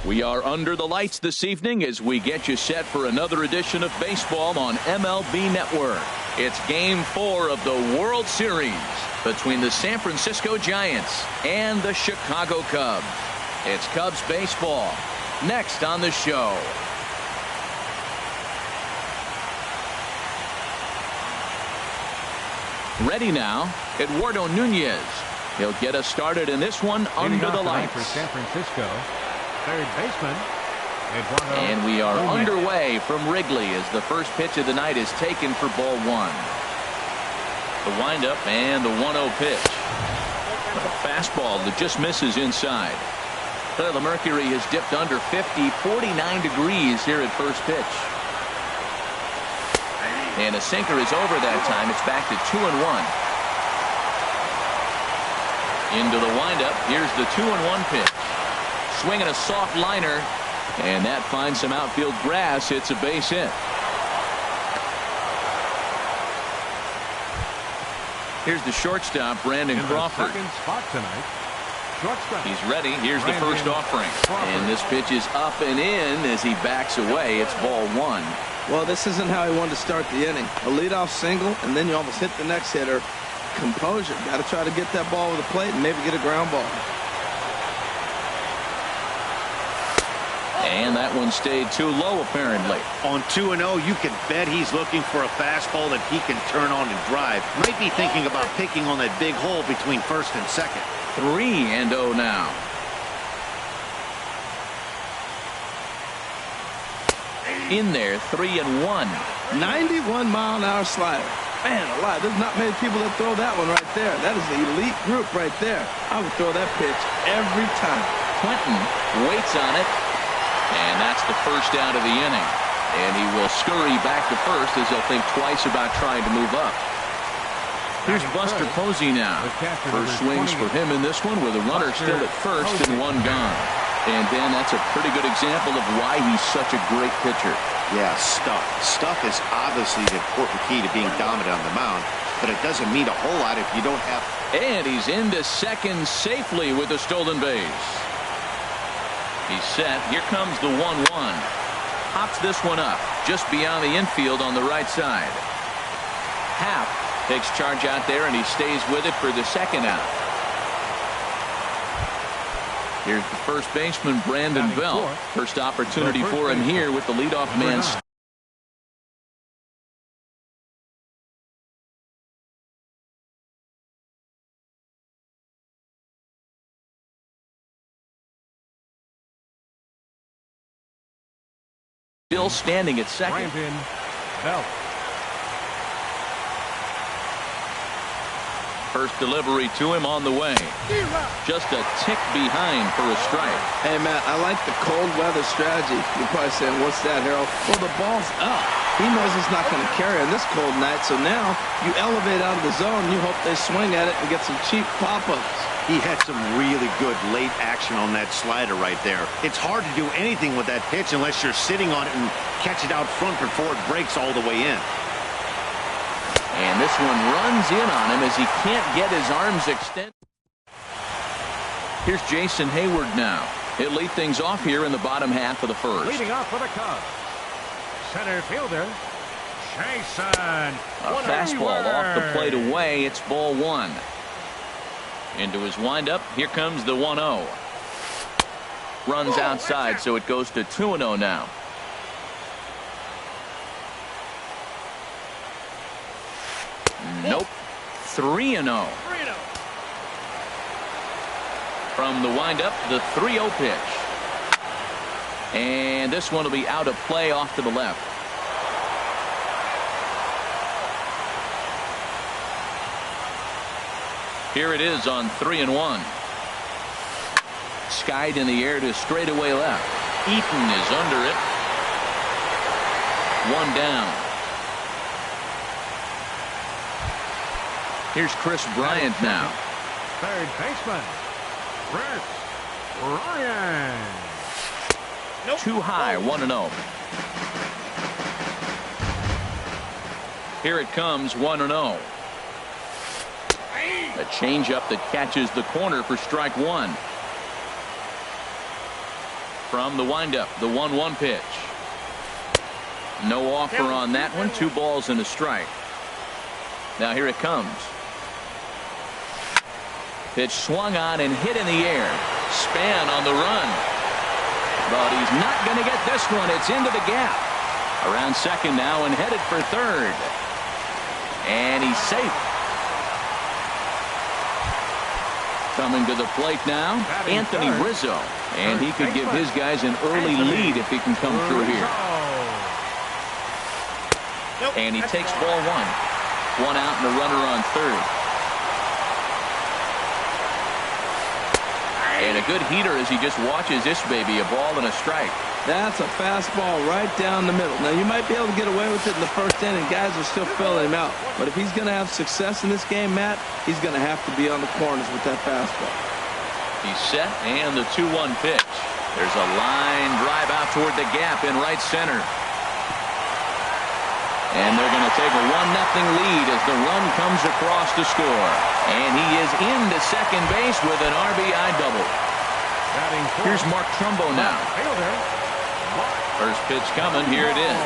We are under the lights this evening as we get you set for another edition of baseball on MLB Network. It's Game 4 of the World Series between the San Francisco Giants and the Chicago Cubs. It's Cubs baseball next on the show. Ready now, Eduardo Nunez. He'll get us started in this one under the lights. For San Francisco, third baseman, Eduardo and we are Nunez. underway from Wrigley as the first pitch of the night is taken for ball one. The windup and the 1-0 pitch. A fastball that just misses inside. The mercury has dipped under 50, 49 degrees here at first pitch. And a sinker is over that time. It's back to 2-1. Into the windup. Here's the 2-1 pitch. Swinging a soft liner, and that finds some outfield grass. It's a base hit. Here's the shortstop, Brandon Crawford. Second spot tonight. Shortstop. He's ready. Here's the first offering. And this pitch is up and in as he backs away. It's ball one. Well, this isn't how he wanted to start the inning. A leadoff single, and then you almost hit the next hitter. Composure. Got to try to get that ball over the plate and maybe get a ground ball. And that one stayed too low, apparently. On 2-0, you can bet he's looking for a fastball that he can turn on and drive. Might be thinking about picking on that big hole between first and second. 3-0 now. In there, 3-1. 91-mile-an-hour slider. Man alive, there's not many people that throw that one right there. That is the elite group right there. I would throw that pitch every time. Clinton waits on it, and that's the first out of the inning. And he will scurry back to first as he'll think twice about trying to move up. Here's Buster Posey now. First swings for him in this one with a runner still at first and one gone. And Dan, that's a pretty good example of why he's such a great pitcher. Yeah, stuff. Stuff is obviously the important key to being dominant on the mound, but it doesn't mean a whole lot if you don't have. And he's into second safely with a stolen base. He's set. Here comes the 1-1. Hops this one up just beyond the infield on the right side. Happ takes charge out there, and he stays with it for the second out. Here's the first baseman, Brandon Belt. First opportunity for him here with the leadoff man. Still standing at second. Brandon Belt. First delivery to him on the way. Just a tick behind for a strike. Hey, Matt, I like the cold weather strategy. You're probably saying, what's that, Harold? Well, the ball's up. He knows it's not going to carry on this cold night, so now you elevate out of the zone. You hope they swing at it and get some cheap pop-ups. He had some really good late action on that slider right there. It's hard to do anything with that pitch unless you're sitting on it and catch it out front before it breaks all the way in. And this one runs in on him as he can't get his arms extended. Here's Jason Hayward now. He'll lead things off here in the bottom half of the first. Leading off for the Cubs, center fielder, Jason. A fastball off the plate away. It's ball one. Into his windup. Here comes the 1-0. Runs outside, so it goes to 2-0 now. Nope. 3-0. From the windup, the 3-0 pitch. And this one will be out of play off to the left. Here it is on 3-1. Skied in the air to straightaway left. Eaton is under it. One down. Here's Chris Bryant now. Third baseman, Chris Bryant. Too high, 1-0. Here it comes, 1-0. A changeup that catches the corner for strike one. From the windup, the 1-1 pitch. No offer on that one. 2 balls and a strike. Now here it comes. Pitch swung on and hit in the air. Span on the run. But he's not going to get this one. It's into the gap. Around second now and headed for third. And he's safe. Coming to the plate now, Anthony Rizzo. And he could give his guys an early lead if he can come through here. And he takes ball 1. 1 out and a runner on third. And a good heater as he just watches this baby. A ball and a strike. That's a fastball right down the middle. Now, you might be able to get away with it in the first inning. Guys are still filling him out. But if he's going to have success in this game, Matt, he's going to have to be on the corners with that fastball. He's set, and the 2-1 pitch. There's a line drive out toward the gap in right center. And they're going to take a 1-0 lead as the run comes across to score. And he is into second base with an RBI double. Here's Mark Trumbo now. First pitch coming. Here it is.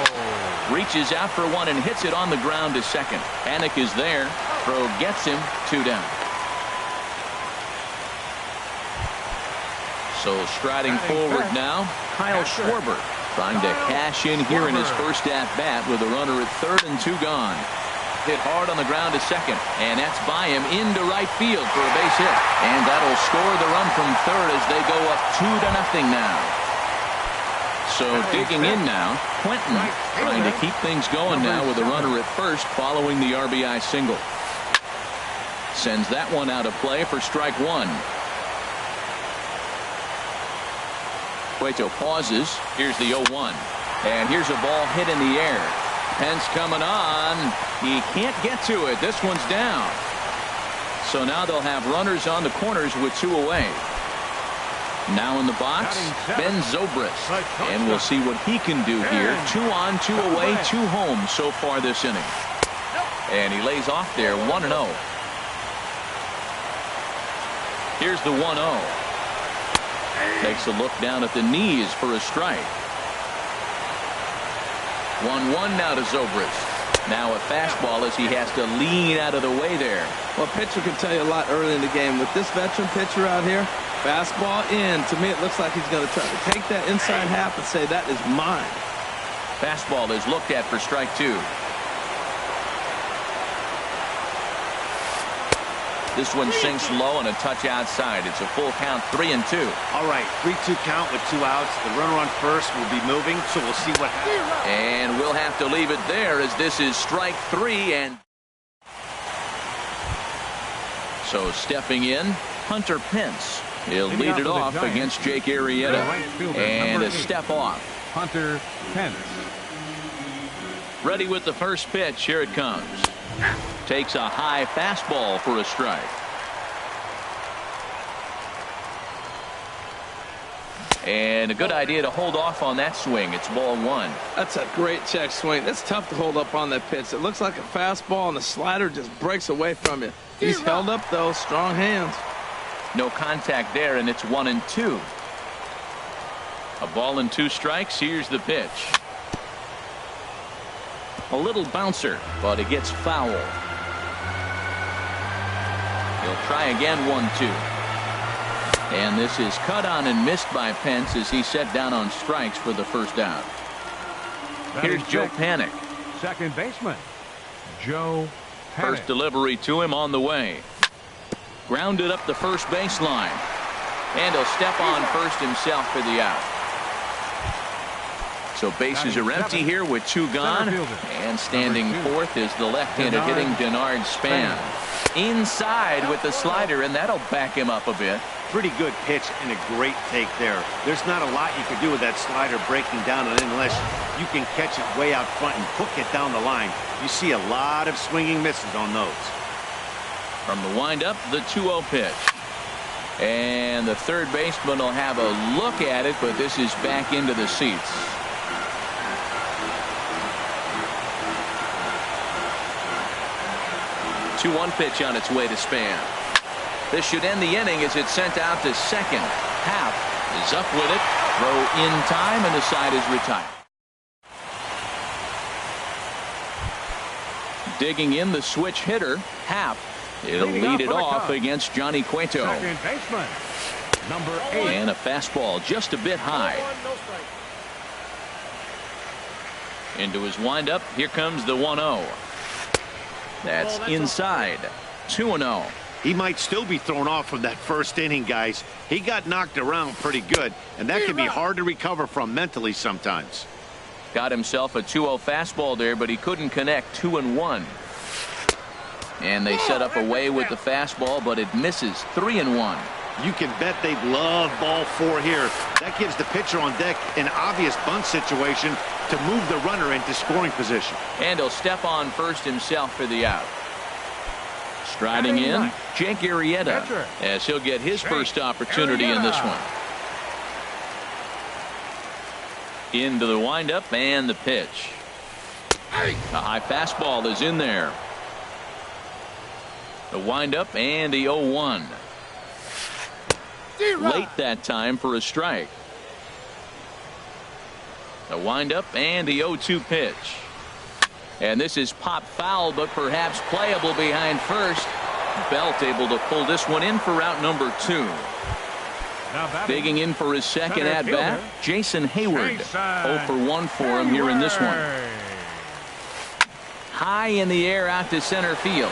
Reaches out for one and hits it on the ground to second. Panic is there. Throw gets him. 2 down. So striding forward now, Kyle Schwarber. Trying to cash in here in his first at-bat with a runner at third and 2 gone. Hit hard on the ground to second, and that's by him into right field for a base hit. And that'll score the run from third as they go up 2-0 now. So digging in now, Quentin trying to keep things going now with a runner at first following the RBI single. Sends that one out of play for strike 1. Cueto pauses. Here's the 0-1. And here's a ball hit in the air. Pence coming on. He can't get to it. This one's down. So now they'll have runners on the corners with 2 away. Now in the box, Ben Zobrist. And we'll see what he can do here. 2 on, 2 away, 2 home so far this inning. And he lays off there 1-0. Here's the 1-0. Takes a look down at the knees for a strike. 1-1 now to Zobrist. Now a fastball as he has to lean out of the way there. Well, pitcher can tell you a lot early in the game. With this veteran pitcher out here, fastball in. To me, it looks like he's going to try to take that inside half and say, that is mine. Fastball is looked at for strike 2. This one sinks low and a touch outside. It's a full count, 3-2. All right, 3-2 count with 2 outs. The runner on first will be moving, so we'll see what happens. And we'll have to leave it there as this is strike 3. And so stepping in, Hunter Pence. He'll lead it off against Jake Arrieta. And a step off. Hunter Pence. Ready with the first pitch. Here it comes. Takes a high fastball for a strike. And a good idea to hold off on that swing. It's ball 1. That's a great check swing. That's tough to hold up on that pitch. It looks like a fastball, and the slider just breaks away from you. He's held up, though. Strong hands. No contact there, and it's 1-2. A ball and 2 strikes. Here's the pitch. A little bouncer, but it gets foul. He'll try again, 1-2. And this is cut on and missed by Pence as he set down on strikes for the first out. Here's Joe Panik. Second baseman, Joe Panik. First delivery to him on the way. Grounded up the first baseline. And he'll step on first himself for the out. So bases are empty here with 2 gone. And standing fourth is the left-handed hitting Denard Span. Inside with the slider, and that'll back him up a bit. Pretty good pitch and a great take there. There's not a lot you can do with that slider breaking down unless you can catch it way out front and hook it down the line. You see a lot of swinging misses on those. From the windup, the 2-0 pitch. And the third baseman will have a look at it, but this is back into the seats. 2-1 pitch on its way to Span. This should end the inning as it's sent out to second. Happ is up with it. Throw in time, and the side is retired. Digging in the switch hitter, Happ. He'll lead it off against Johnny Cueto. Second baseman, number 8. And a fastball just a bit high. Into his windup. Here comes the 1-0. That's inside. 2-0. He might still be thrown off from that first inning, guys. He got knocked around pretty good, and that can be hard to recover from mentally sometimes. Got himself a 2-0 fastball there, but he couldn't connect. 2-1. And they set up away with the fastball, but it misses. 3-1. You can bet they love ball 4 here. That gives the pitcher on deck an obvious bunt situation to move the runner into scoring position. And he'll step on first himself for the out. Striding in, Jake Arrieta, as he'll get his first opportunity in this one. Into the windup and the pitch. A high fastball is in there. The windup and the 0-1. Late that time for a strike. The windup and the 0-2 pitch. And this is pop foul, but perhaps playable behind first. Belt able to pull this one in for out number 2. Digging in for his second at-bat, Jason Hayward. 0 for 1 for him here in this one. High in the air out to center field.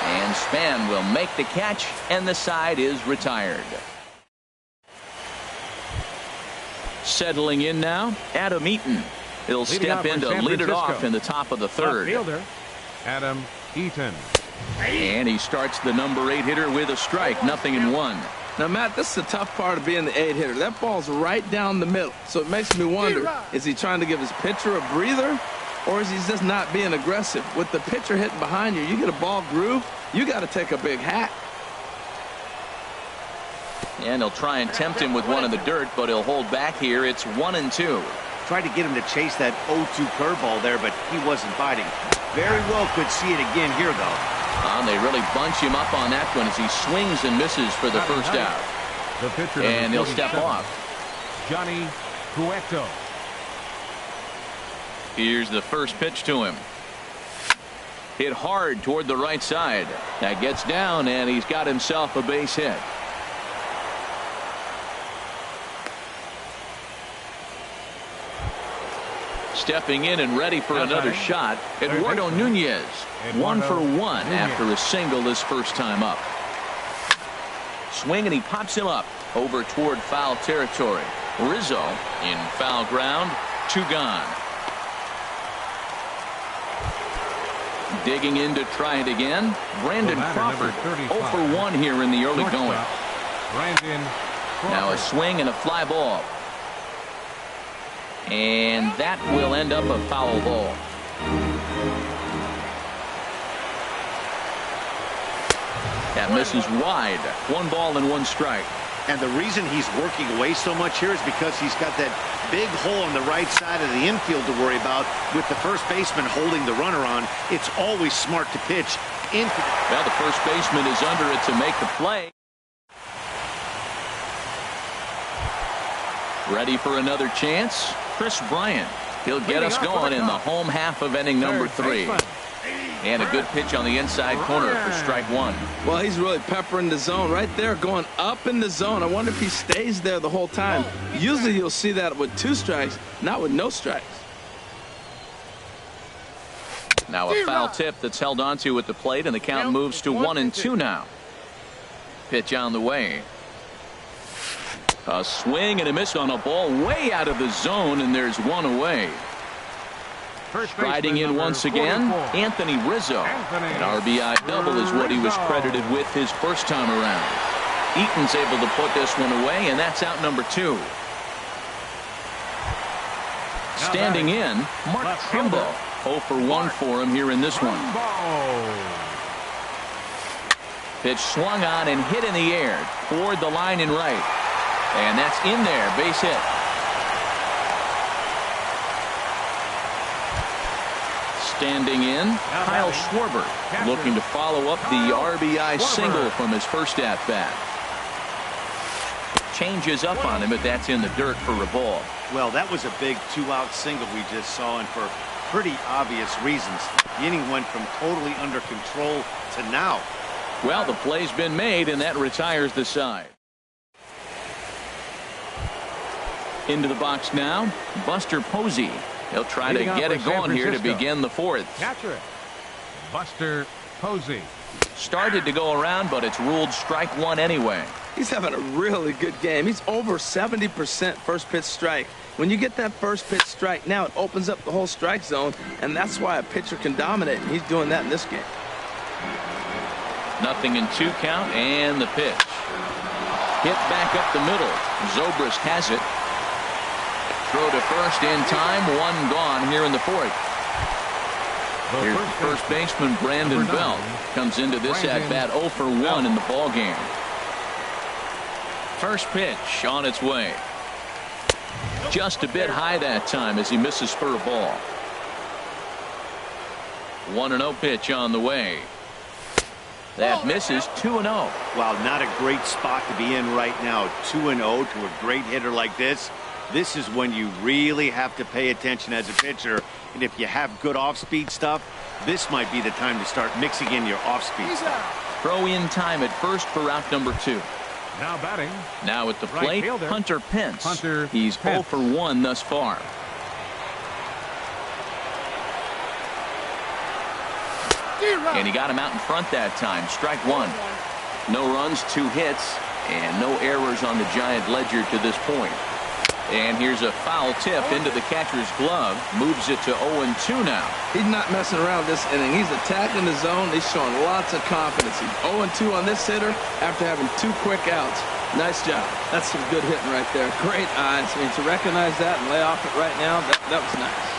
And Span will make the catch, and the side is retired. Settling in now, Adam Eaton. He'll step in to lead it off in the top of the third. Fielder, Adam Eaton. And he starts the number 8 hitter with a strike. 0-1. Now, Matt, this is the tough part of being the 8 hitter. That ball's right down the middle. So it makes me wonder, is he trying to give his pitcher a breather, or is he just not being aggressive? With the pitcher hitting behind you, you get a ball groove, you got to take a big hack. And he'll try and tempt him with one in the dirt, but he'll hold back here. It's 1-2. Tried to get him to chase that 0-2 curveball there, but he wasn't biting. Very well could see it again here, though. And they really bunch him up on that one as he swings and misses for the first out. The pitcher, and he'll step off. Johnny Cueto. Here's the first pitch to him. Hit hard toward the right side. That gets down, and he's got himself a base hit. Stepping in and ready for another shot, Eduardo Nunez. 1 for 1 after a single this first time up. Swing, and he pops him up over toward foul territory. Rizzo in foul ground. 2 gone. Digging in to try it again, Brandon Crawford. 0 for 1 here in the early going. Now a swing and a fly ball. And that will end up a foul ball. That misses wide. 1 ball and 1 strike. And the reason he's working away so much here is because he's got that big hole on the right side of the infield to worry about. With the first baseman holding the runner on, it's always smart to pitch into. Well, the first baseman is under it to make the play. Ready for another chance? Chris Bryant. He'll get us going in the home half of inning number 3. And a good pitch on the inside corner for strike 1. Well, he's really peppering the zone right there, going up in the zone. I wonder if he stays there the whole time. Usually you'll see that with 2 strikes, not with no strikes. Now a foul tip that's held onto at the plate, and the count moves to 1-2 now. Pitch on the way. A swing and a miss on a ball way out of the zone, and there's 1 away. Striding in once again, Anthony Rizzo. An RBI double is what he was credited with his first time around. Eaton's able to put this one away, and that's out number 2. Standing in, Mark Trumbo. 0 for 1 for him here in this one. Pitch swung on and hit in the air toward the line and right. And that's in there, base hit. Standing in, Kyle Schwarber, looking to follow up the RBI single from his first at-bat. changes up on him, but that's in the dirt for a ball. Well, that was a big 2-out single we just saw, and for pretty obvious reasons. The inning went from totally under control to now. Well, the play's been made, and that retires the side. Into the box now, Buster Posey. He'll try to get it going here to begin the fourth. Catcher it, Buster Posey. Started to go around, but it's ruled strike one anyway. He's having a really good game. He's over 70% first pitch strike. When you get that first pitch strike, now it opens up the whole strike zone, and that's why a pitcher can dominate, and he's doing that in this game. 0-2 count, and the pitch. Hit back up the middle. Zobrist has it. Throw to first in time. One gone here in the fourth. Here's the first baseman, Brandon Belt. Comes into this at-bat 0 for 1 in the ball game. First pitch on its way. Just a bit high that time as he misses for a ball. 1-0 pitch on the way. That misses. 2-0. Wow, not a great spot to be in right now. 2-0 to a great hitter like this. This is when you really have to pay attention as a pitcher. And if you have good off-speed stuff, this might be the time to start mixing in your off-speed stuff. Throw in time at first for route number 2. Now batting. Now at the plate, fielder, Hunter Pence. He's Pence. 0 for 1 thus far. And he got him out in front that time. Strike one. No runs, 2 hits, and no errors on the Giant ledger to this point. And here's a foul tip into the catcher's glove. Moves it to 0-2 now. He's not messing around this inning. He's attacking the zone. He's showing lots of confidence. He's 0-2 on this hitter after having 2 quick outs. Nice job. That's some good hitting right there. Great eyes. I mean, to recognize that and lay off it right now, that was nice.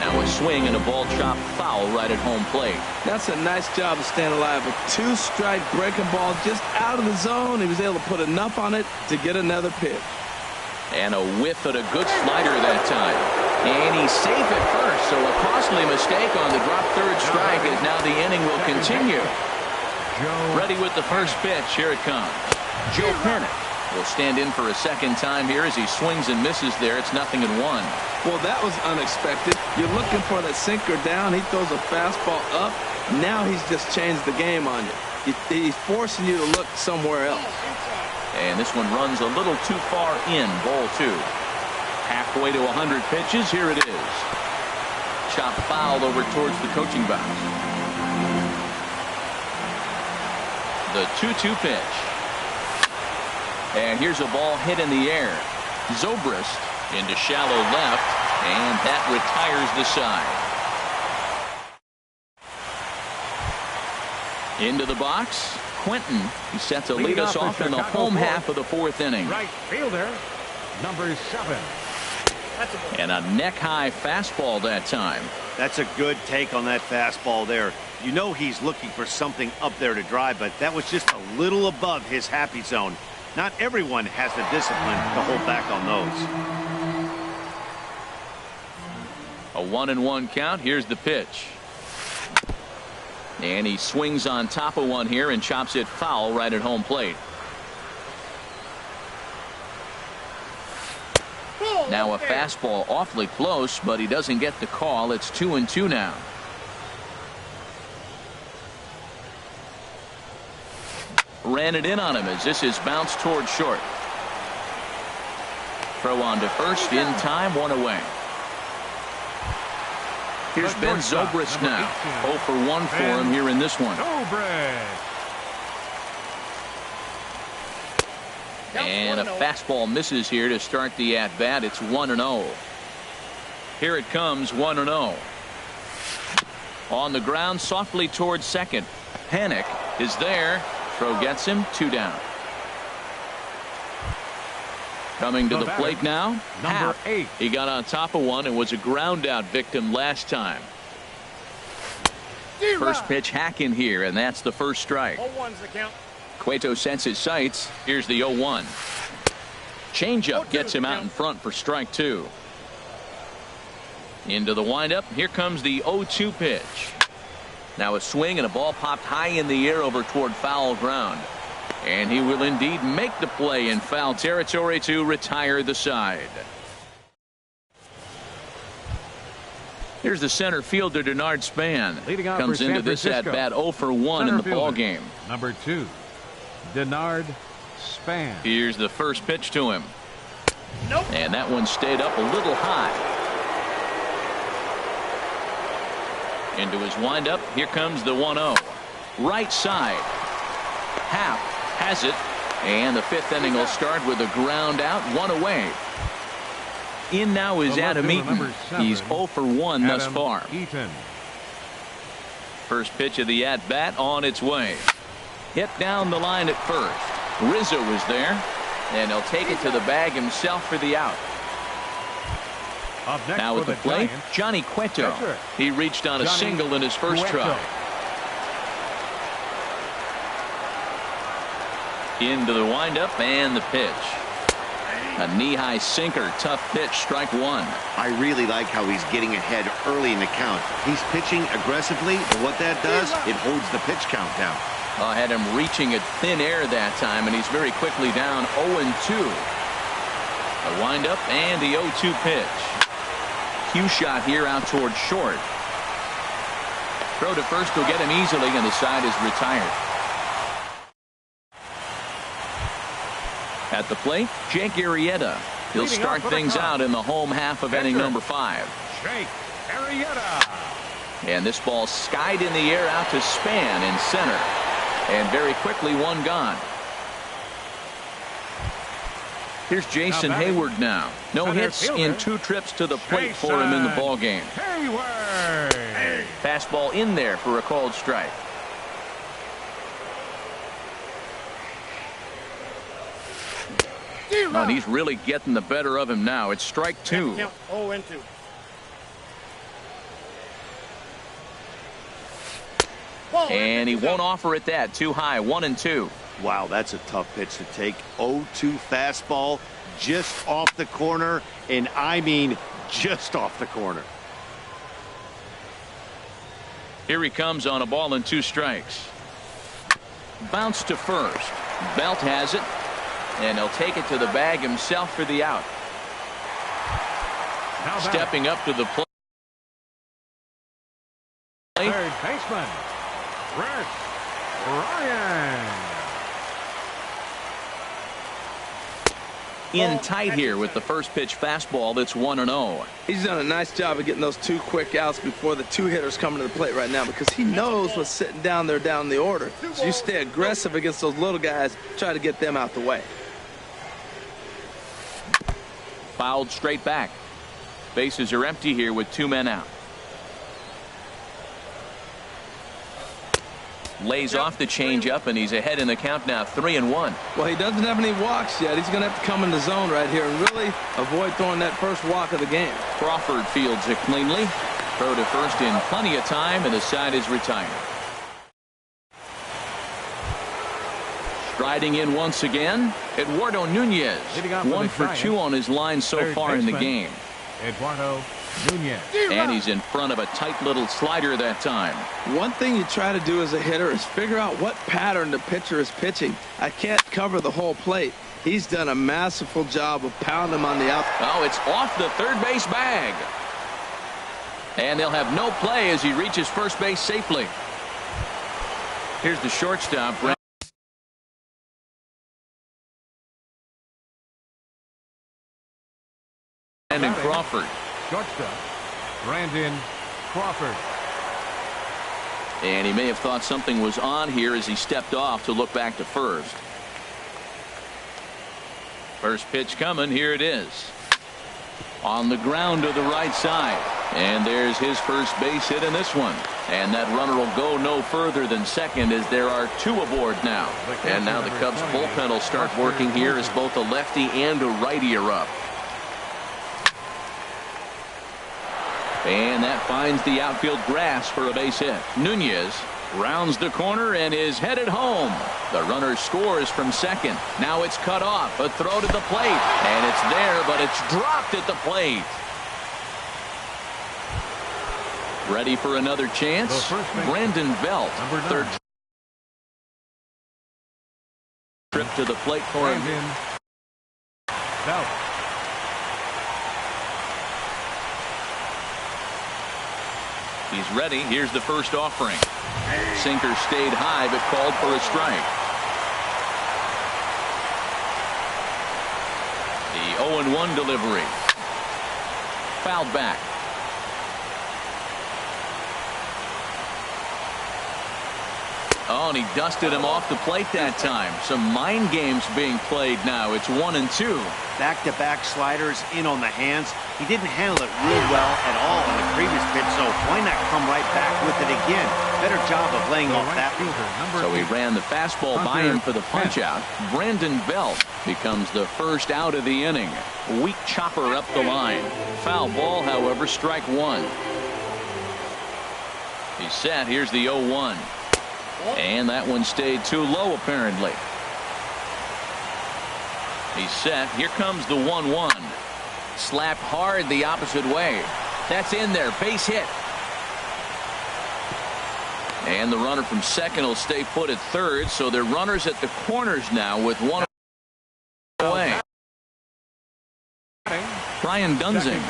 Now a swing and a ball chopped foul right at home plate. That's a nice job of staying alive. A 2-strike breaking ball just out of the zone. He was able to put enough on it to get another pitch. And a whiff at a good slider that time. And he's safe at first, so a costly mistake on the drop third strike as now the inning will continue. Ready with the first pitch. Here it comes. Joe Pennick will stand in for a second time here as he swings and misses there. It's 0-1. Well, that was unexpected. You're looking for that sinker down. He throws a fastball up. Now he's just changed the game on you. He's forcing you to look somewhere else. And this one runs a little too far in. Ball 2. Halfway to 100 pitches. Here it is. Chop foul over towards the coaching box. The 2-2 pitch. And here's a ball hit in the air. Zobrist into shallow left, and that retires the side. Into the box, Quentin. He's set to lead us off in the home half of the 4th inning. Right fielder, number 7. And a neck-high fastball that time. That's a good take on that fastball there. You know he's looking for something up there to drive, but that was just a little above his happy zone. Not everyone has the discipline to hold back on those. A 1-1 count. Here's the pitch. And he swings on top of one here and chops it foul right at home plate. Now a fastball awfully close, but he doesn't get the call. It's 2-2 now. Ran it in on him as this is bounced toward short. Throw on to first in time, 1 away. Here's Ben Zobrist now. 0 for 1 for him here in this one. And a fastball misses here to start the at-bat. It's 1-0. Here it comes, 1-0. On the ground, softly towards second. Panic is there. Throw gets him, 2 down. Coming to the plate now, number 8. He got on top of one and was a ground out victim last time. First pitch hack in here, and that's the first strike. 0-1's the count. Cueto sets his sights. Here's the 0-1. Changeup gets him out in front for strike 2. Into the windup. Here comes the 0-2 pitch. Now a swing and a ball popped high in the air over toward foul ground. And he will indeed make the play in foul territory to retire the side. Here's the center fielder, Denard Span. Comes into this at-bat 0 for 1 in the ball game. Number 2, Denard Span. Here's the first pitch to him. Nope. And that one stayed up a little high. Into his windup. Here comes the 1-0. Right side. Happ has it. And the 5th inning will start with a ground out, 1 away. In now is Adam Eaton. He's 0 for 1 thus far. First pitch of the at-bat on its way. Hit down the line at first. Rizzo is there. And he'll take it to the bag himself for the out. Now at the plate, Johnny Cueto. He reached on a single in his first try. Into the windup and the pitch. A knee-high sinker, tough pitch, strike 1. I really like how he's getting ahead early in the count. He's pitching aggressively, and what that does, it holds the pitch count down. I had him reaching at thin air that time, and he's very quickly down 0-2. A windup and the 0-2 pitch. Cue shot here out toward short. Throw to first will get him easily, and the side is retired. At the plate, Jake Arrieta. He'll start things out in the home half of inning number 5. Jake Arrieta. And this ball skied in the air out to Span in center. And very quickly one gone. Here's Jason Hayward now. No hits in 2 trips to the plate for him in the ball game. Fastball in there for a called strike. Oh, and he's really getting the better of him now. It's strike 2. 0-2. And he won't offer it that. Too high. 1-2. Wow, that's a tough pitch to take. 0-2 fastball just off the corner, and I mean just off the corner. Here he comes on a ball and 2 strikes. Bounce to first. Belt has it. And he'll take it to the bag himself for the out. Stepping up to the plate. Third baseman, Rex Ryan. In tight here with the first pitch fastball that's 1-0. He's done a nice job of getting those 2 quick outs before the 2 hitters coming to the plate right now, because he knows what's sitting down there down the order. So you stay aggressive against those little guys, try to get them out the way. Fouled straight back. Bases are empty here with 2 men out. Lays off the changeup, and he's ahead in the count now, 3-1. Well, he doesn't have any walks yet. He's going to have to come in the zone right here and really avoid throwing that first walk of the game. Crawford fields it cleanly. Throw to first in plenty of time, and the side is retired. Striding in once again, Eduardo Nunez. 1 for 2 on his line so far in the game. Eduardo Nunez. And he's in front of a tight little slider that time. One thing you try to do as a hitter is figure out what pattern the pitcher is pitching. I can't cover the whole plate. He's done a masterful job of pounding him on the out. Oh, it's off the third base bag. And they'll have no play as he reaches first base safely. Here's the shortstop, Brandon Crawford. Shortstop, Brandon Crawford. And he may have thought something was on here as he stepped off to look back to first. First pitch coming. Here it is. On the ground to the right side. And there's his first base hit in this one. And that runner will go no further than second as there are 2 aboard now. And now the Cubs bullpen will start working here as both a lefty and a righty are up. And that finds the outfield grass for a base hit. Nunez rounds the corner and is headed home. The runner scores from second. Now it's cut off. A throw to the plate. And it's there, but it's dropped at the plate. Ready for another chance? Brandon Belt, third Trip to the plate for him. Belt. He's ready. Here's the first offering. Sinker stayed high but called for a strike. The 0-1 delivery. Fouled back. Oh, and he dusted him off the plate that time. Some mind games being played now. It's 1-2. Back-to-back sliders in on the hands. He didn't handle it real well at all in the previous pitch, so why not come right back with it again? Better job of laying off that one. So he ran the fastball by him for the punch-out. Brandon Belt becomes the first out of the inning. Weak chopper up the line. Foul ball, however, strike one. He's set. Here's the 0-1. And that one stayed too low, apparently. He's set. Here comes the 1-1. Slapped hard the opposite way. That's in there. Base hit. And the runner from second will stay put at third, so they're runners at the corners now with one away. Brian Dunsing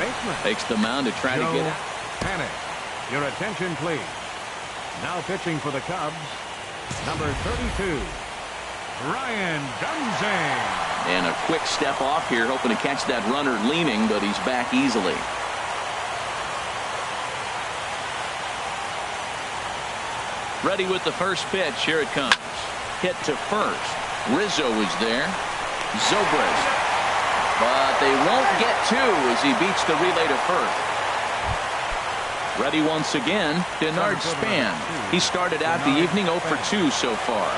takes the mound to try to get it. Panic. Your attention, please. Now pitching for the Cubs, number 32, Brian Dunsing. And a quick step off here, hoping to catch that runner leaning, but he's back easily. Ready with the first pitch. Here it comes. Hit to first. Rizzo is there. Zobrist. But they won't get two as he beats the relay to first. Ready once again, Denard Span. He started out the evening 0 for 2 so far.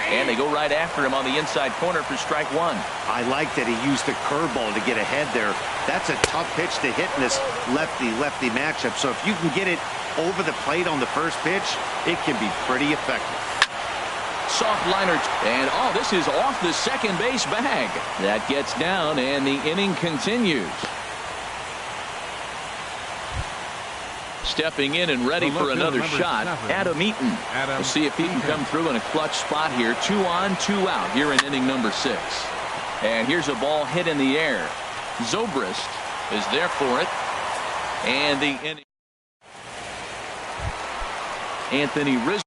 And they go right after him on the inside corner for strike one. I like that he used the curveball to get ahead there. That's a tough pitch to hit in this lefty-lefty matchup. So if you can get it over the plate on the first pitch, it can be pretty effective. Soft liner, and oh, this is off the second base bag. That gets down, and the inning continues. Stepping in and ready for another shot, Adam Eaton. We'll see if he can come through in a clutch spot here. 2 on, 2 out here in inning number 6. And here's a ball hit in the air. Zobrist is there for it. And the inning. Anthony Rizzo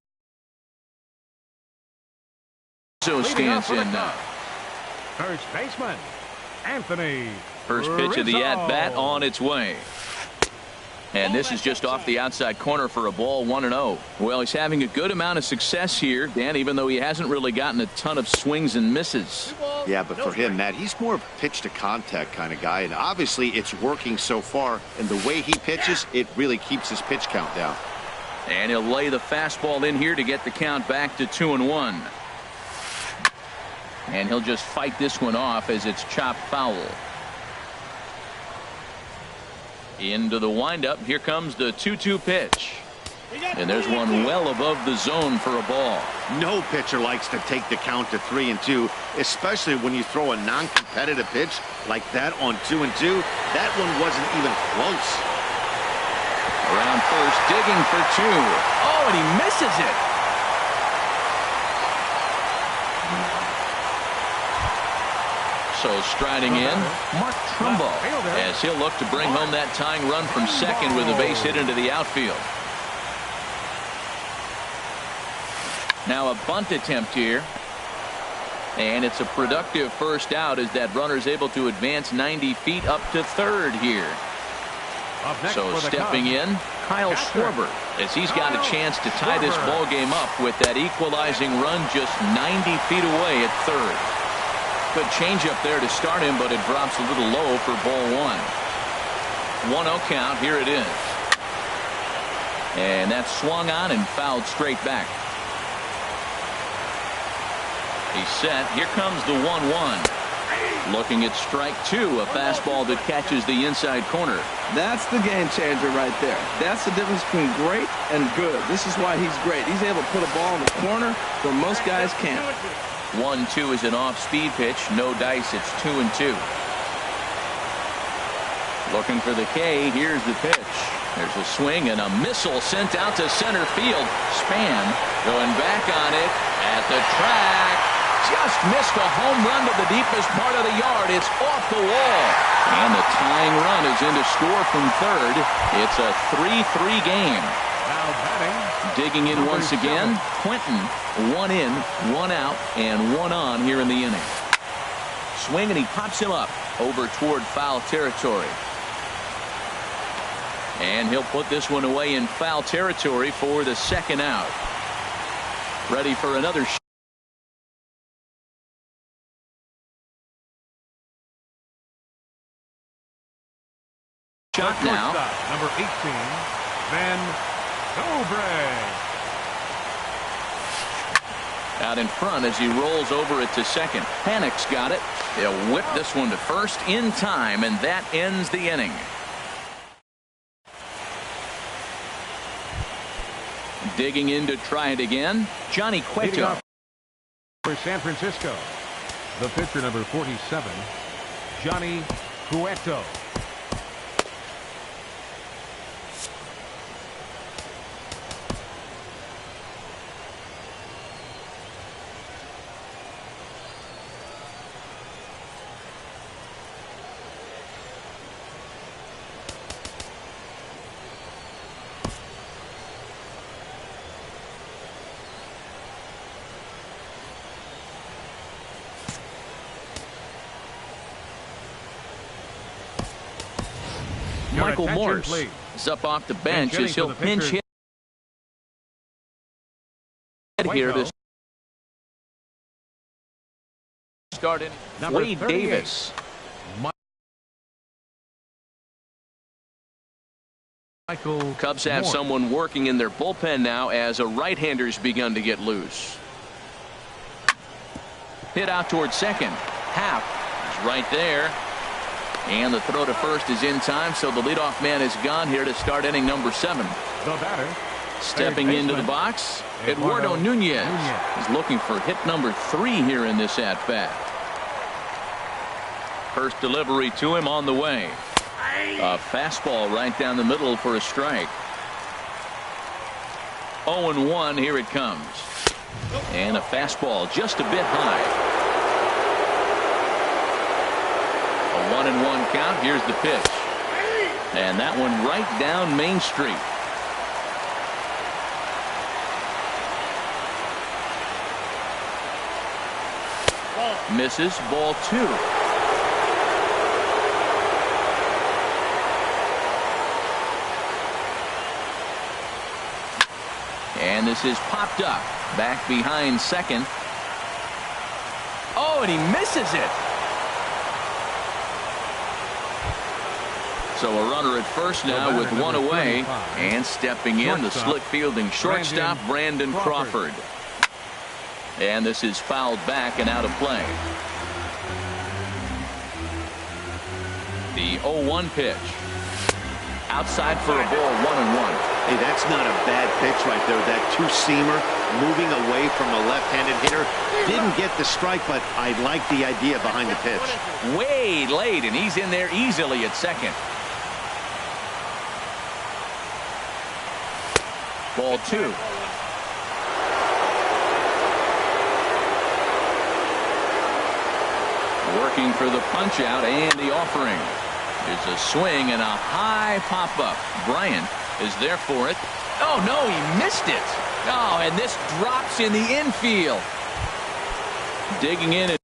stands in now. First baseman, Anthony. First pitch of the at-bat on its way. And this is just off the outside corner for a ball, 1-0. Well, he's having a good amount of success here, Dan, even though he hasn't really gotten a ton of swings and misses. Yeah, but for him, Matt, he's more of a pitch-to-contact kind of guy, and obviously it's working so far, and the way he pitches, it really keeps his pitch count down. And he'll lay the fastball in here to get the count back to 2-1. And he'll just fight this one off as it's chopped foul. Into the windup. Here comes the 2-2 pitch. And there's one well above the zone for a ball. No pitcher likes to take the count to 3-2, especially when you throw a non-competitive pitch like that on 2-2. That one wasn't even close. Around first, digging for 2. Oh, and he misses it. So striding in, Mark Trumbo, as he'll look to bring home that tying run from second with a base hit into the outfield. Now a bunt attempt here. And it's a productive first out as that runner's able to advance 90 feet up to third here. So stepping in, Kyle Schwarber, as he's got a chance to tie this ball game up with that equalizing run just 90 feet away at third. Good changeup there to start him, but it drops a little low for ball 1. 1-0 count. Here it is. And that's swung on and fouled straight back. He's set. Here comes the 1-1. Looking at strike 2, a fastball that catches the inside corner. That's the game changer right there. That's the difference between great and good. This is why he's great. He's able to put a ball in the corner where most guys can't. 1-2 is an off-speed pitch. No dice. It's 2-2. Looking for the K. Here's the pitch. There's a swing and a missile sent out to center field. Span going back on it at the track. Just missed a home run to the deepest part of the yard. It's off the wall. And the tying run is in to score from third. It's a 3-3 game. Now batting. Digging in once again. Quentin, 1 in, 1 out, and 1 on here in the inning. Swing and he pops him up over toward foul territory. And he'll put this one away in foul territory for the second out. Ready for another shot now. Number 18, Van Dobre. Out in front as he rolls over it to second. Panic's got it. They'll whip this one to first in time, and that ends the inning. Digging in to try it again, Johnny Cueto. For San Francisco, the pitcher number 47, Johnny Cueto. Michael Morse is up off the bench as he'll pinch hit here to start in. Wade Davis. Cubs have someone working in their bullpen now as a right-hander's begun to get loose. Hit out towards second. Happ is right there. And the throw to first is in time, so the leadoff man is gone here to start inning number 7. The batter. Stepping into the box, Eduardo Nunez is looking for hit number 3 here in this at-bat. First delivery to him on the way. A fastball right down the middle for a strike. 0-1, here it comes. And a fastball just a bit high. 1-1 count. Here's the pitch. And that one right down Main Street. Misses, ball 2. And this is popped up. Back behind second. Oh, and he misses it. So a runner at first now with 1 away, and stepping in the slick fielding shortstop Brandon Crawford. And this is fouled back and out of play. The 0-1 pitch. Outside for a ball, 1-1. Hey, that's not a bad pitch right there. That two-seamer moving away from a left-handed hitter. Didn't get the strike, but I like the idea behind the pitch. Way late, and he's in there easily at second. Ball 2. Working for the punch out and the offering. There's a swing and a high pop-up. Bryant is there for it. Oh, no, he missed it. Oh, and this drops in the infield. Digging in.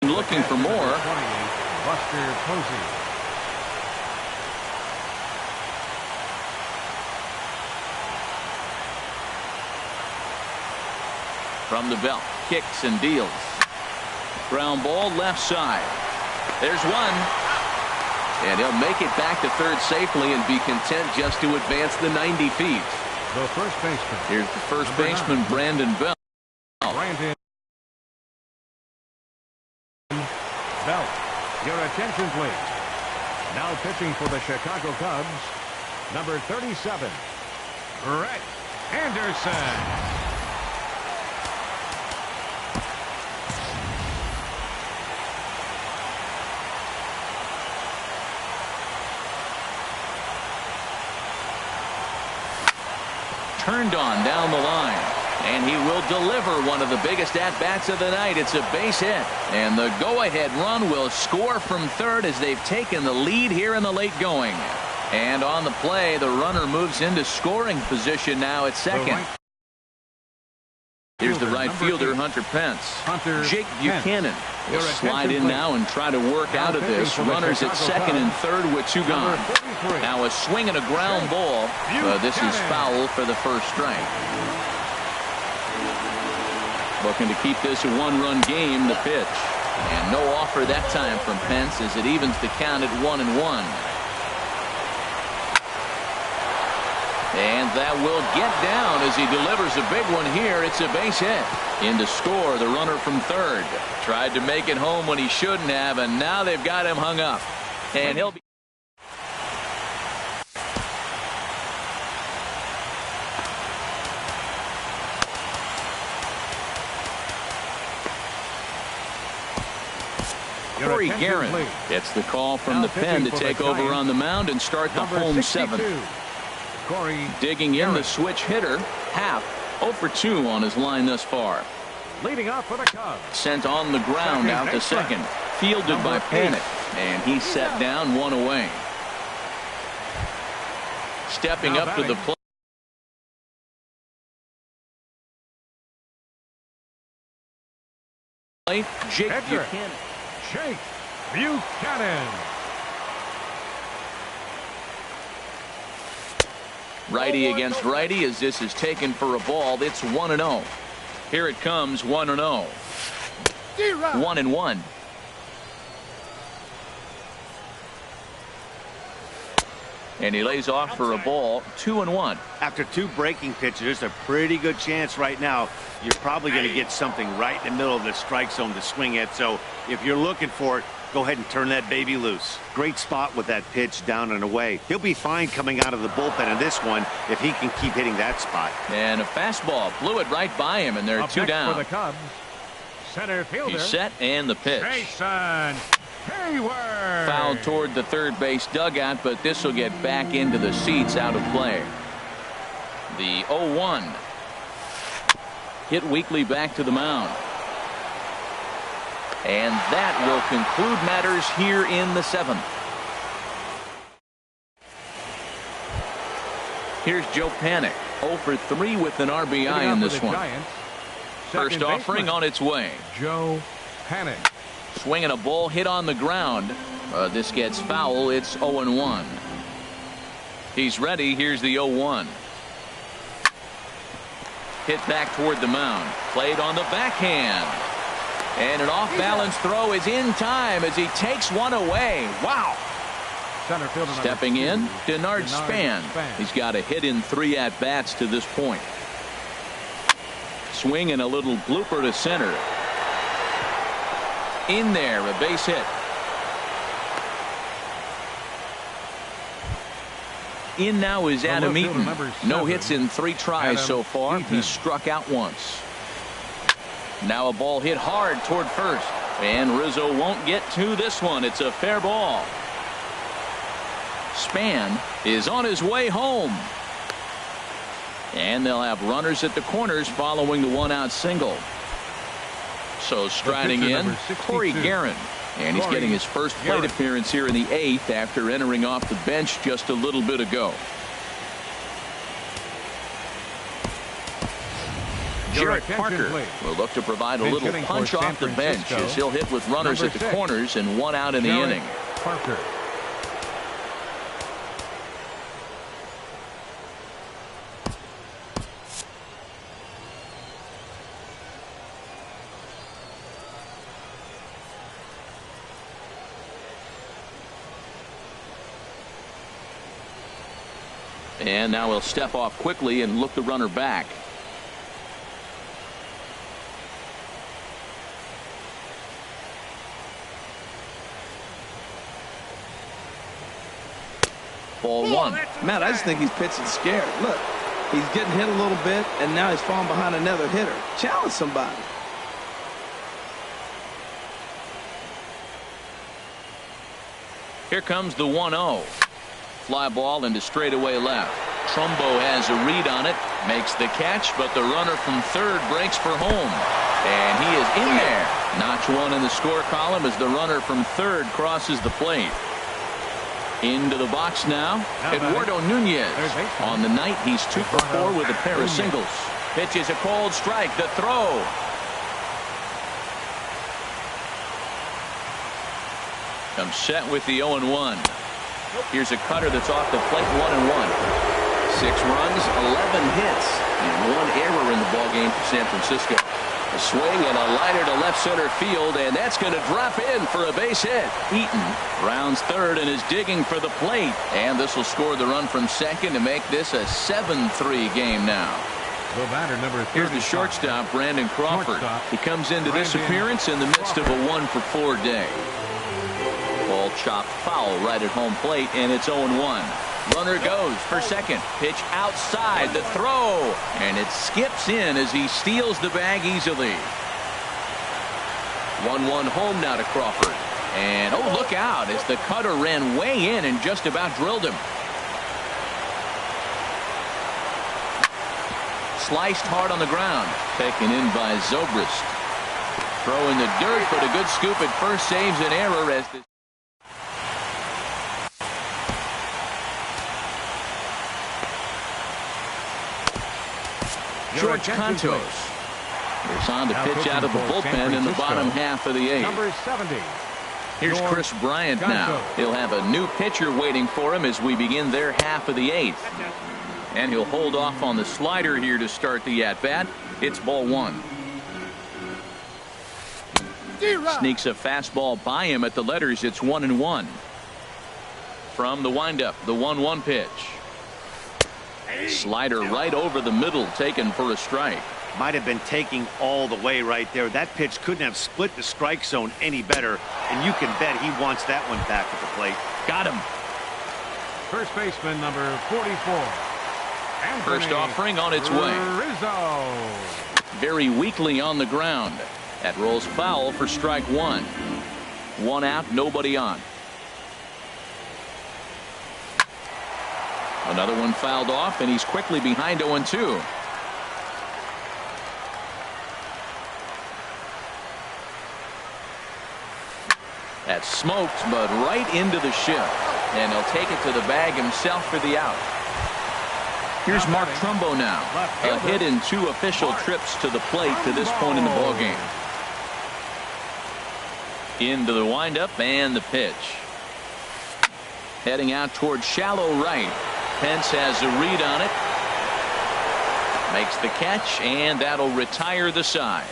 looking for more. 28, Buster Posey. From the belt, kicks and deals. Ground ball left side. There's one. And he'll make it back to third safely and be content just to advance the 90 feet. The first baseman. Here's the first baseman, Brandon Belt. Brandon Belt. Your attention, please. Now pitching for the Chicago Cubs, number 37, Brett Anderson. Turned on down the line, and he will deliver one of the biggest at-bats of the night. It's a base hit, and the go-ahead run will score from third as they've taken the lead here in the late going. And on the play, the runner moves into scoring position now at second. Here's the right fielder, Hunter Pence. Jake Buchanan will slide in now and try to work out of this. Runners at second and third with two gone. Now a swing and a ground ball. This is foul for the first strike. Looking to keep this a one-run game, the pitch. And no offer that time from Pence as it evens the count at 1-1. And that will get down as he delivers a big one here. It's a base hit. In to score, the runner from third. Tried to make it home when he shouldn't have, and now they've got him hung up. And he'll be... Corey Guerin gets the call from the pen to take over on the mound and start the home seventh. Digging in the switch hitter, Half 0 for 2 on his line thus far. Leading off for the Cubs. Sent on the ground out to second. Fielded by Panic, and he's set down one away. Stepping up to the plate, Jake Buchanan. Jake Buchanan. Righty against righty as this is taken for a ball. It's 1-0. Here it comes, 1-0. 1-1. And he lays off for a ball, 2-1. After two breaking pitches, there's a pretty good chance right now you're probably going to get something right in the middle of the strike zone to swing at. So if you're looking for it, go ahead and turn that baby loose. Great spot with that pitch down and away. He'll be fine coming out of the bullpen in this one if he can keep hitting that spot. And a fastball blew it right by him, and they're two down. For the Cubs, center fielder. He's set, and the pitch. Jason Hayward. Fouled toward the third base dugout, but this will get back into the seats out of play. The 0-1. Hit weakly back to the mound. And that will conclude matters here in the seventh. Here's Joe Panic, 0 for 3 with an RBI in this one. First offering on its way. Joe Panic. Swinging a ball hit on the ground. This gets foul. It's 0-1. He's ready. Here's the 0-1. Hit back toward the mound. Played on the backhand. And an off-balance throw is in time as he takes one away. Wow. Center fielder stepping in, Denard Span. He's got a hit in 3 at-bats to this point. Swing and a little blooper to center. In there, a base hit. In now is Adam Eaton. No hits in 3 tries so far. He's struck out once. Now a ball hit hard toward first. And Rizzo won't get to this one. It's a fair ball. Span is on his way home. And they'll have runners at the corners following the 1-out single. So striding in, Corey Guerin. And he's getting his first plate appearance here in the 8th after entering off the bench just a little bit ago. Jarrett attention, Parker please. will look to provide a Bench little hitting for punch San off the bench Francisco, as he'll hit with runners number at the 6, corners and 1 out in the Jarrett inning. Parker. And now he'll step off quickly and look the runner back. Ball 1. Matt, I just think he's pitching scared. Look, he's getting hit a little bit, and now he's falling behind another hitter. Challenge somebody. Here comes the 1-0. Fly ball into straightaway left. Trumbo has a read on it, makes the catch, but the runner from third breaks for home. And he is in there. Notch 1 in the score column as the runner from third crosses the plate. Into the box now, Eduardo Nunez. On the night, he's 2 for 4 with a pair of singles. Pitch is a cold strike. The throw. Comes set with the 0-1. Here's a cutter that's off the plate, 1-1. 6 runs, 11 hits, and 1 error in the ballgame for San Francisco. A swing and a liner to left center field, and that's going to drop in for a base hit. Eaton rounds third and is digging for the plate, and this will score the run from second to make this a 7-3 game now. The batter, number 35. Here's the shortstop, Brandon Crawford. He comes into this appearance in the midst of a 1-for-4 day. Ball chopped foul right at home plate, and it's 0-1. Runner goes for second. Pitch outside. The throw. And it skips in as he steals the bag easily. 1-1 home now to Crawford. And oh, look out as the cutter ran way in and just about drilled him. Sliced hard on the ground. Taken in by Zobrist. Throw in the dirt, but a good scoop at first saves an error as the George Cantos is on to pitch out of the bullpen in the bottom half of the 8th. Number 70. Here's Chris Bryant now. He'll have a new pitcher waiting for him as we begin their half of the 8th. And he'll hold off on the slider here to start the at-bat. It's ball 1. Sneaks a fastball by him at the letters. It's 1-1. From the windup, the 1-1 pitch. Slider right over the middle, taken for a strike. Might have been taking all the way right there. That pitch couldn't have split the strike zone any better, and you can bet he wants that one back at the plate. Got him. First baseman, number 44. Anthony First offering on its way. Rizzo. Very weakly on the ground. That rolls foul for strike 1. 1 out, nobody on. Another one fouled off, and he's quickly behind 0-2. That's smoked, but right into the shift. And he'll take it to the bag himself for the out. Here's Mark Trumbo now. A hit in 2 official trips to the plate to this point in the ballgame. Into the windup and the pitch. Heading out towards shallow right. Pence has a read on it. Makes the catch, and that'll retire the side.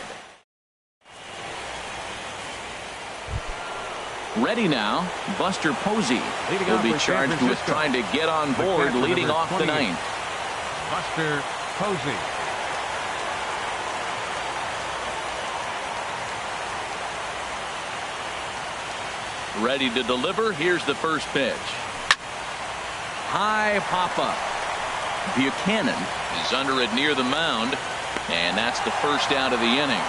Ready now, Buster Posey will be charged with trying to get on board leading off the 9th. Buster Posey. Ready to deliver. Here's the first pitch. High pop-up. Buchanan is under it near the mound, and that's the first out of the inning.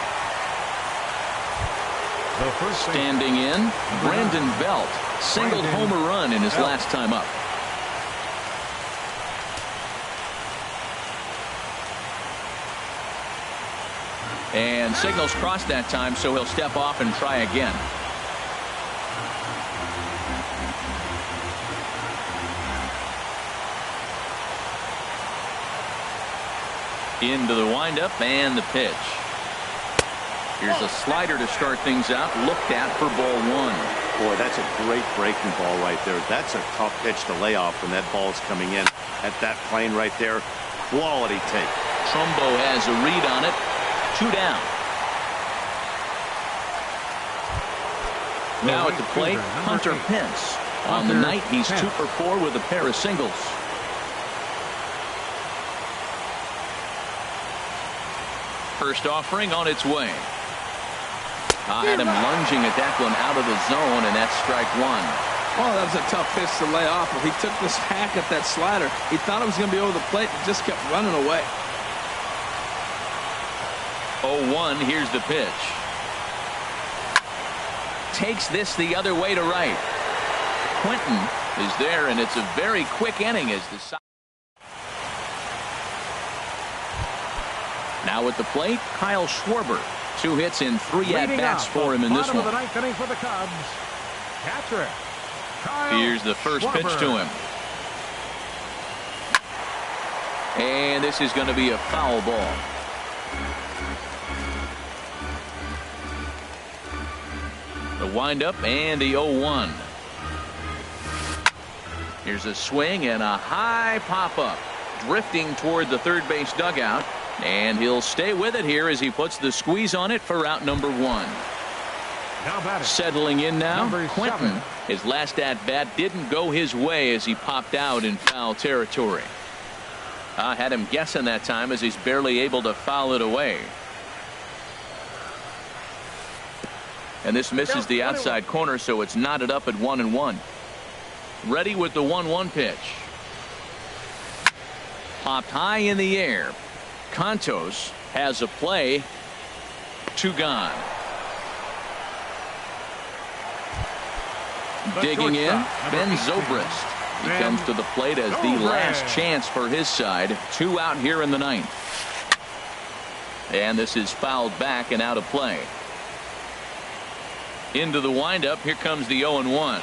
Standing in, Brandon Belt singled home a run in his last time up. And signals crossed that time, so he'll step off and try again. Into the windup and the pitch. Here's a slider to start things out. Looked at for ball one. Boy, that's a great breaking ball right there. That's a tough pitch to lay off when that ball's coming in at that plane right there. Quality take. Trumbo has a read on it. 2 down. Now at the plate, Hunter Pence. On the night, he's 2 for 4 with a pair of singles. First offering on its way. Had him lunging at that one out of the zone, and that's strike 1. Oh, that was a tough pitch to lay off. He took this hack at that slider. He thought it was going to be over the plate and just kept running away. 0-1. Here's the pitch. Takes this the other way to right. Quentin is there, and it's a very quick inning as the side. Now at the plate, Kyle Schwarber. 2 hits in 3 at-bats for him in this one. Bottom of the 9th inning for the Cubs. Catcher. Here's the first pitch to him. And this is going to be a foul ball. The windup and the 0-1. Here's a swing and a high pop-up. Drifting toward the third base dugout. And he'll stay with it here as he puts the squeeze on it for out number 1. Settling in now, Quentin. His last at-bat didn't go his way as he popped out in foul territory. I had him guessing that time as he's barely able to foul it away. And this misses the outside corner, so it's knotted up at 1-1. Ready with the 1-1 pitch. Popped high in the air. Contos has a play. 2 gone. Digging in, Ben Zobrist. He comes to the plate as the last chance for his side. 2 out here in the 9th. And this is fouled back and out of play. Into the windup. Here comes the 0-1.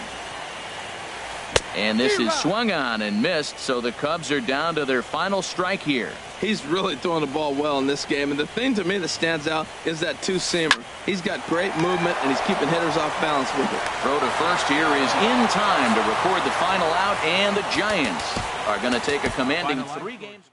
And this is swung on and missed, so the Cubs are down to their final strike here. He's really throwing the ball well in this game, and the thing to me that stands out is that 2-seamer. He's got great movement, and he's keeping hitters off balance with it. Throw to first here is in time to record the final out, and the Giants are going to take a commanding 3 games.